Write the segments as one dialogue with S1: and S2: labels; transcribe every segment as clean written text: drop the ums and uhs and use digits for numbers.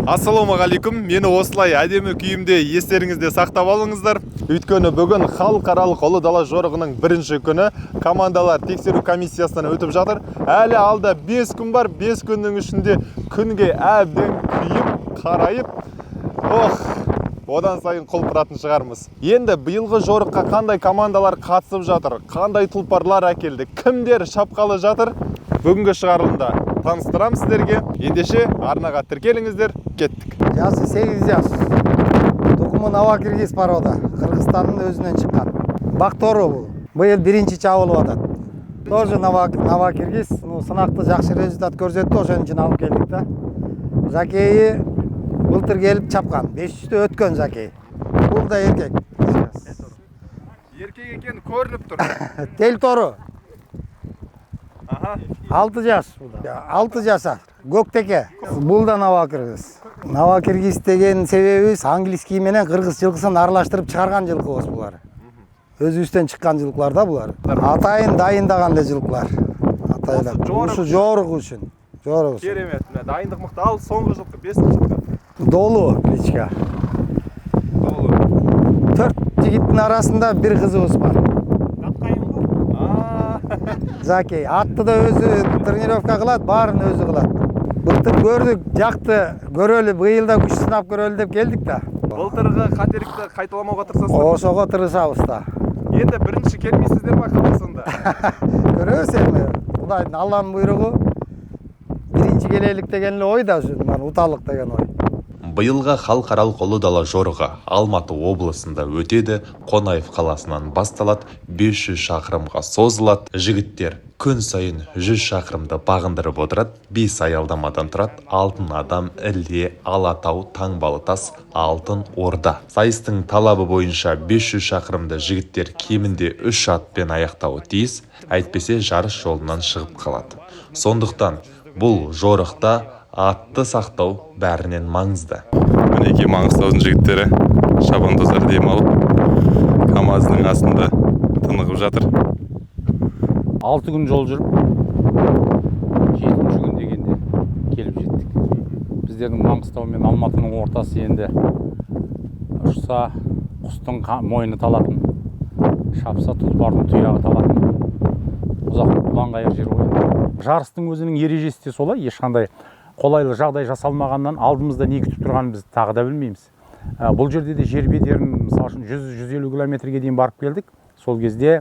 S1: Ассалаумағалейкум, мені осылай әдемі күйімде естеріңізде сақтап алыңыздар. Өйткені бүгін халықаралық ұлы дала жорығының бірінші күні командалар тексеру комиссиясынан өтіп жатыр. Әлі алда 5 күн бар, 5 күннің ішінде күнге әбден күйіп, қарайып, одан сайын құлпыратын шығармыз. Енді биылғы жорыққа қандай командалар қатысып жатыр, қандай тұлпарлар әкелді, кімдер шапқалы жатыр, бүгінгі шығарылымда таныстырамыз сіздерге. Ендеше арнаға тіркеліңіздер, кеттік.
S2: Жасы 8 жас. Тұқымы Навакиргиз порода. Қырғызстанның өзінен шыққан. Бақтору бұл. Биыл бірінші чабылып атады. Тоже Навакиргиз, сынақты жақсы результат көрсетті, ошон үчүн алып келдик да. Жакейи былтыр келип чапкан. 500-тө өткөн жакей. Бул да эркек.
S1: Еркек екен көрініп тұр.
S2: Тел тору. 6 жас. 6 жаса. Көктеке. Бул да Навакиргиз. Навакиргиз деген себебибиз английский менен кыргыз жылкысын аралаштырып чыгарган жылкыбыз булар. Өзүбүздөн чыккан жылкылар да булар. Атайын дайындаган эле жылкылар. Атайлап. Ушу жорук үчүн. Жорук.
S1: Керемет. Дайындык мыкты. Ал соңғы жылкы 5-жылкы.
S2: Долу кличка.
S1: Долу.
S2: 4 жигиттин арасында бир кызыбыз бар. Закей. Атты да өзү тренировка кылат, баарын өзү кылат. Былтыр көрдүк, жакты көрөлү, быйыл да күч сынап көрөлү деп келдик да.
S1: Былтырғы кателикти кайталамауга тырысасыздар.
S2: Ошого тырысабыз да.
S1: Енді бірінші келмейсіздер ма қаласында?
S2: Көрөбүз эми. Кудайдын Алланын буйругу. Биринчи келелик деген эле ой да, уталык деген ой.
S3: Биылғы халықаралық ұлы дала жорығы Алматы облысында өтеді, Қонаев қаласынан басталады, 500 шақырымға созылады. Жігіттер күн сайын 100 шақырымды бағындырып отырады, 5 аялдамадан тұрады. Алтын адам, Іле, Алатау, Таңбалытас, Алтын Орда. Сайыстың талабы бойынша 500 шақырымды жігіттер кемінде 3 атпен аяқтауы тиіс, әйтпесе жарыс жолынан шығып қалады. Сондықтан бұл жорықта атты сақтау бәрінен маңызды.
S1: Мінеки Маңғыстаудың жігіттері шабандоздар дем алып, КамАЗдың астында тынығып жатыр.
S4: 6 күн жол жүріп, 7-ші күн дегенде келіп жеттік. Біздердің Маңғыстау мен Алматының ортасы енді ұшса құстың мойны талатын, шапса тұлпардың тұяғы талатын. Ұзақ ұланғайыр жер ғой. Жарыстың өзінің ережесі де солай, ешқандай қолайлы жағдай жасалмағаннан алдымызда не күтіп тұрғанын біз тағы да білмейміз. Бұл жерде де жер бедерін мысалы үшін 100-150 километрге дейін барып келдік. Сол кезде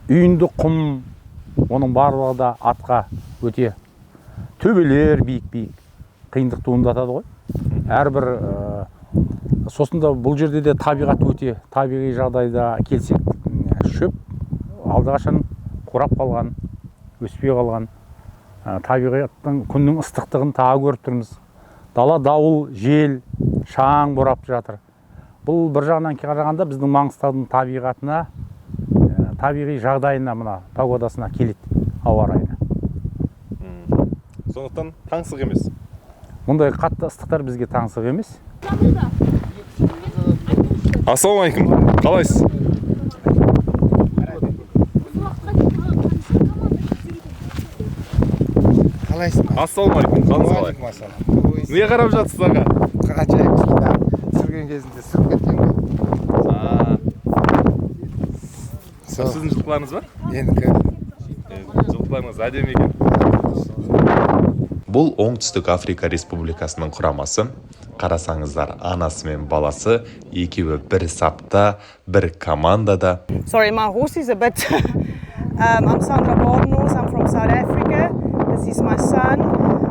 S4: үйінді құм, оның барлығы да атқа өте төбелер биік-биік қиындық туындатады ғой. Әрбір сосын да бұл жерде де табиғат өте табиғи жағдайда келсек, шөп алдағашан қурап қалған, өспей қалған. Табиғаттың күннің ыстықтығын тағы көріп тұрмыз. Дала дауыл, жел, шаң борап жатыр. Бұл бір жағынан қарағанда біздің Маңғыстаудың табиғатына, табиғи жағдайына, мына погодасына келеді, ауа райына.
S1: Сондықтан таңсық емес.
S4: Мұндай қатты ыстықтар бізге таңсық емес.
S1: Ассалаумағалейкум, қалайсыз? Ассалаумағалейкум, қалыңыз қалай? Не қарап жатсыз аға?
S2: Қағачайып сүрген кезінде сүріп кеткен ғой.
S1: Сіздің жылқыларыңыз ба?
S2: Ендікі.
S1: Жылқыларыңыз әдемі екен.
S3: Бұл Оңтүстік Африка Республикасының құрамасы. Қарасаңыздар, анасы мен баласы екеуі бір сапта, бір командада.
S5: Sorry, my horse is a bit... I'm Sandra Bardenhorst, I'm from South Africa. This is my son.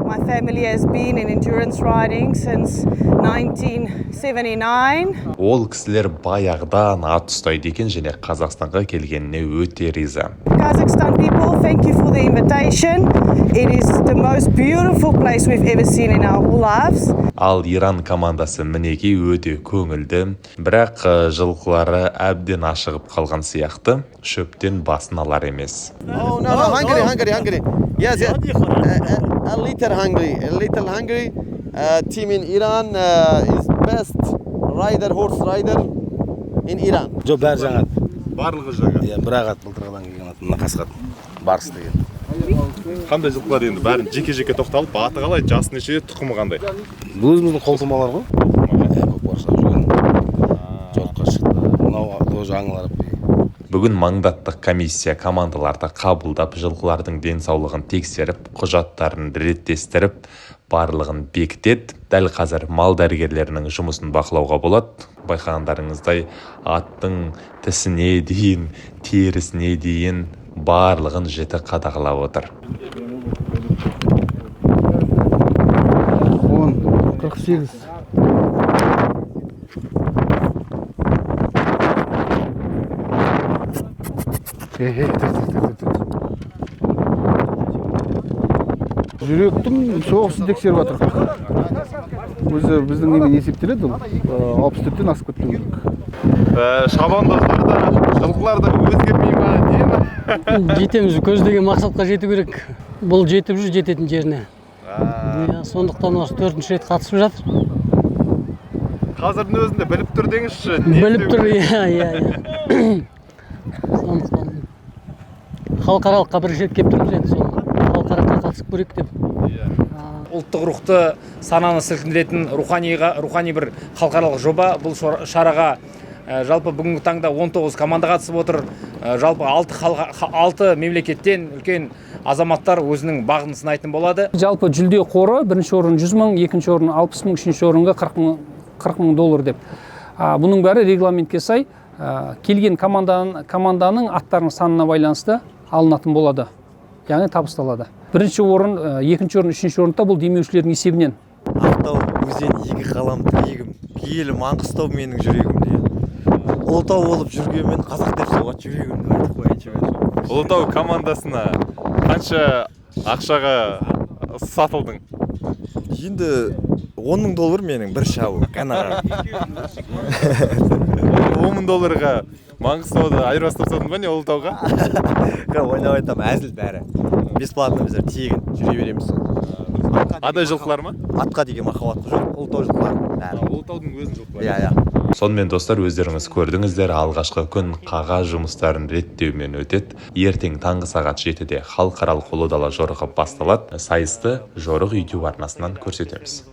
S5: My family has been in endurance riding since 1979.
S3: Ол кісілер баяғыдан ат ұстайды екен және Қазақстанға келгеніне өте риза.
S5: Kazakhstan people, thank you for the invitation. It is the most beautiful place we've ever seen in our whole lives.
S3: Ал Иран командасы мінеки өте көңілді, бірақ жылқылары әбден ашығып қалған сияқты, шөптен басын алар емес.
S6: Oh, no, hungry. Yes, a little hungry. Team in Iran is best horse rider in Iran.
S7: Жоқ, бәрі жаңа.
S1: Барлығы жаңа.
S7: Иә, бір ағат былтырғыдан келген ат, мына қасқат. Барыс деген.
S1: Қандай жылқылар енді бәрін жеке-жеке тоқталып, аты қалай, жасы неше, тұқымы қандай?
S7: Бұл өзіміздің қолтумалар ғой. Көкпаршылап жүрген. Жорыққа шықты. Мынау тоже аңылар.
S3: Бүгін маңдаттық комиссия командаларды қабылдап, жылқылардың денсаулығын тексеріп, құжаттарын реттестіріп, барлығын бекітеді. Дәл қазір мал дәрігерлерінің жұмысын бақылауға болады. Байқағандарыңыздай, аттың тісіне дейін, терісіне дейін барлығын жіті қадағалап отыр.
S2: 48.
S7: Жүректің соғысын тексеріп жатыр. Өзі біздің немен есептеледі, 64-тен асып кеткен керек.
S1: Шабандоздар да, жылқылар да өзгермей ма, деймін?
S8: Жетеміз, көздеген мақсатқа жету керек. Бұл жетіп жүр жететін жеріне. Сондықтан осы 4-ші рет қатысып жатыр.
S1: Қазірдің өзінде біліп тұр деңізші.
S8: Біліп тұр, иә. Сондықтан халықаралыққа бірінші рет келіп тұрмыз енді, халықаралыққа қатысып көрейік деп.
S9: Ұлттық рухты сананы сілкіндіретін рухани бір халықаралық жоба. Бұл шараға жалпы бүгінгі таңда 19 команда қатысып отыр. Жалпы 6 мемлекеттен үлкен азаматтар өзінің бағын сынайтын болады.
S10: Жалпы жүлде қоры бірінші орын 100 мың, екінші орын 60 мың, үшінші орынға 40 мың доллар деп. Бұның бәрі регламентке сай келген команданың аттарының санына байланысты алынатын болады. Яғни табысталады. Бірінші орын, екінші орын, үшінші орында бұл демеушілердің есебінен.
S11: Ақтау өзен екі қалам тілегім, киелі Маңғыстау менің жүрегім. Ұлытау болып жүргенмен қазақ деп соғады жүрегімді айтып қояйыншы.
S1: Ұлытау командасына қанша ақшаға сатылдың?
S11: Енді 10 мың доллар менің бір шабу канаға.
S1: 10 мың долларға Маңғыстауды айырбастап сатың ба не Ұлытауға?
S11: Ойнап айтам, әзіл бәрі. Бесплатно біздер тегін жүре береміз.
S1: Адай жылқылар ма?
S11: Атқа деген махаббат жоқ, Ұлытау жылқылар.
S1: Ұлытаудың өзін жылқылар.
S11: Иә.
S3: Сонымен достар, өздеріңіз көрдіңіздер, алғашқы күн қағаз жұмыстарын реттеумен өтеді. Ертең таңғы сағат 7-де халықаралық ұлы дала жорығы басталады. Сайысты Жорық YouTube арнасынан көрсетеміз.